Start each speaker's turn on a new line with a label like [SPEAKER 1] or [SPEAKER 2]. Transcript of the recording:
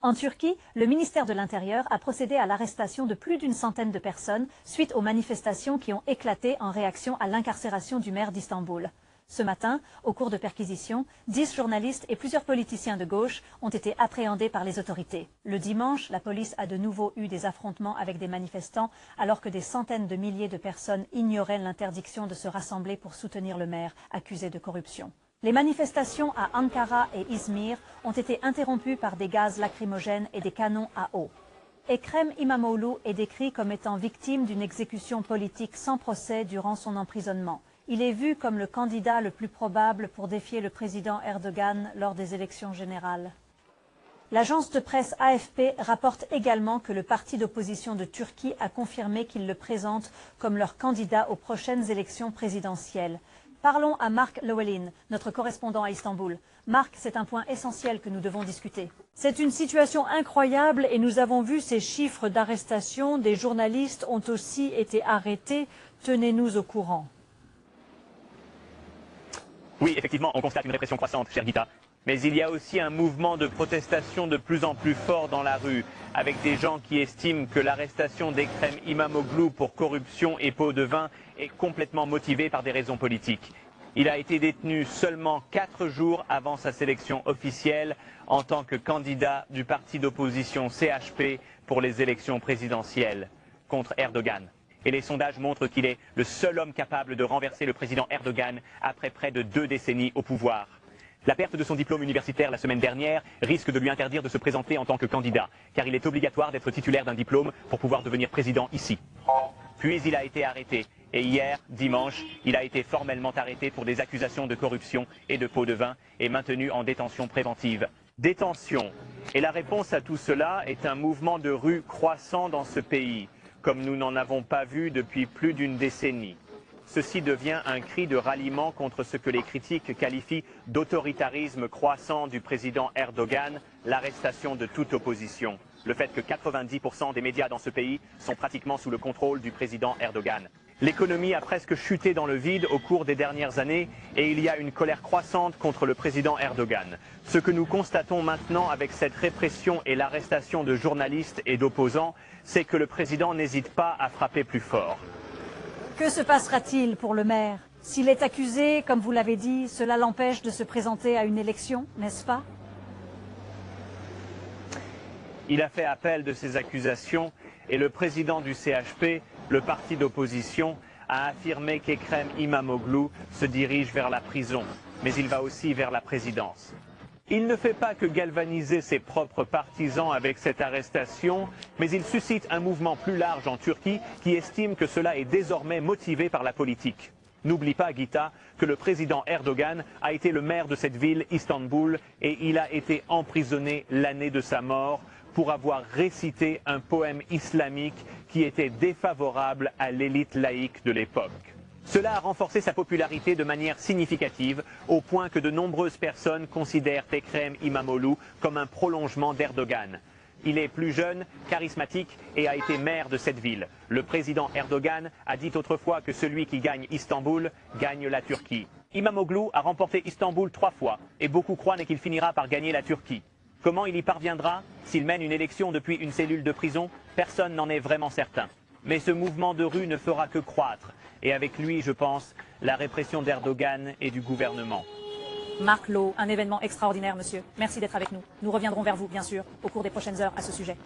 [SPEAKER 1] En Turquie, le ministère de l'Intérieur a procédé à l'arrestation de plus d'une centaine de personnes suite aux manifestations qui ont éclaté en réaction à l'incarcération du maire d'Istanbul. Ce matin, au cours de perquisitions, 10 journalistes et plusieurs politiciens de gauche ont été appréhendés par les autorités. Le dimanche, la police a de nouveau eu des affrontements avec des manifestants alors que des centaines de milliers de personnes ignoraient l'interdiction de se rassembler pour soutenir le maire accusé de corruption. Les manifestations à Ankara et Izmir ont été interrompues par des gaz lacrymogènes et des canons à eau. Ekrem İmamoğlu est décrit comme étant victime d'une exécution politique sans procès durant son emprisonnement. Il est vu comme le candidat le plus probable pour défier le président Erdogan lors des élections générales. L'agence de presse AFP rapporte également que le parti d'opposition de Turquie a confirmé qu'il le présente comme leur candidat aux prochaines élections présidentielles. Parlons à Mark Llewellyn, notre correspondant à Istanbul. Mark, c'est un point essentiel que nous devons discuter.
[SPEAKER 2] C'est une situation incroyable et nous avons vu ces chiffres d'arrestation. Des journalistes ont aussi été arrêtés. Tenez-nous au courant.
[SPEAKER 3] Oui, effectivement, on constate une répression croissante, chère Gita. Mais il y a aussi un mouvement de protestation de plus en plus fort dans la rue, avec des gens qui estiment que l'arrestation d'Ekrem İmamoğlu pour corruption et pot de vin est complètement motivée par des raisons politiques. Il a été détenu seulement 4 jours avant sa sélection officielle en tant que candidat du parti d'opposition CHP pour les élections présidentielles contre Erdogan. Et les sondages montrent qu'il est le seul homme capable de renverser le président Erdogan après près de 2 décennies au pouvoir. La perte de son diplôme universitaire la semaine dernière risque de lui interdire de se présenter en tant que candidat, car il est obligatoire d'être titulaire d'un diplôme pour pouvoir devenir président ici. Puis il a été arrêté, et hier, dimanche, il a été formellement arrêté pour des accusations de corruption et de pot de vin et maintenu en détention préventive. Détention. Et la réponse à tout cela est un mouvement de rue croissant dans ce pays, comme nous n'en avons pas vu depuis plus d'une décennie. Ceci devient un cri de ralliement contre ce que les critiques qualifient d'autoritarisme croissant du président Erdogan, l'arrestation de toute opposition. Le fait que 90% des médias dans ce pays sont pratiquement sous le contrôle du président Erdogan. L'économie a presque chuté dans le vide au cours des dernières années et il y a une colère croissante contre le président Erdogan. Ce que nous constatons maintenant avec cette répression et l'arrestation de journalistes et d'opposants, c'est que le président n'hésite pas à frapper plus fort.
[SPEAKER 1] Que se passera-t-il pour le maire? S'il est accusé, comme vous l'avez dit, cela l'empêche de se présenter à une élection, n'est-ce pas?
[SPEAKER 3] Il a fait appel de ces accusations et le président du CHP, le parti d'opposition, a affirmé qu'Ekrem İmamoğlu se dirige vers la prison, mais il va aussi vers la présidence. Il ne fait pas que galvaniser ses propres partisans avec cette arrestation, mais il suscite un mouvement plus large en Turquie qui estime que cela est désormais motivé par la politique. N'oublie pas, Gita, que le président Erdogan a été le maire de cette ville, Istanbul, et il a été emprisonné l'année de sa mort pour avoir récité un poème islamique qui était défavorable à l'élite laïque de l'époque. Cela a renforcé sa popularité de manière significative, au point que de nombreuses personnes considèrent Ekrem İmamoğlu comme un prolongement d'Erdogan. Il est plus jeune, charismatique et a été maire de cette ville. Le président Erdogan a dit autrefois que celui qui gagne Istanbul gagne la Turquie. İmamoğlu a remporté Istanbul 3 fois et beaucoup croient qu'il finira par gagner la Turquie. Comment il y parviendra? S'il mène une élection depuis une cellule de prison, personne n'en est vraiment certain. Mais ce mouvement de rue ne fera que croître. Et avec lui, je pense, la répression d'Erdogan et du gouvernement.
[SPEAKER 1] Mark Llewellyn, un événement extraordinaire, monsieur. Merci d'être avec nous. Nous reviendrons vers vous, bien sûr, au cours des prochaines heures à ce sujet.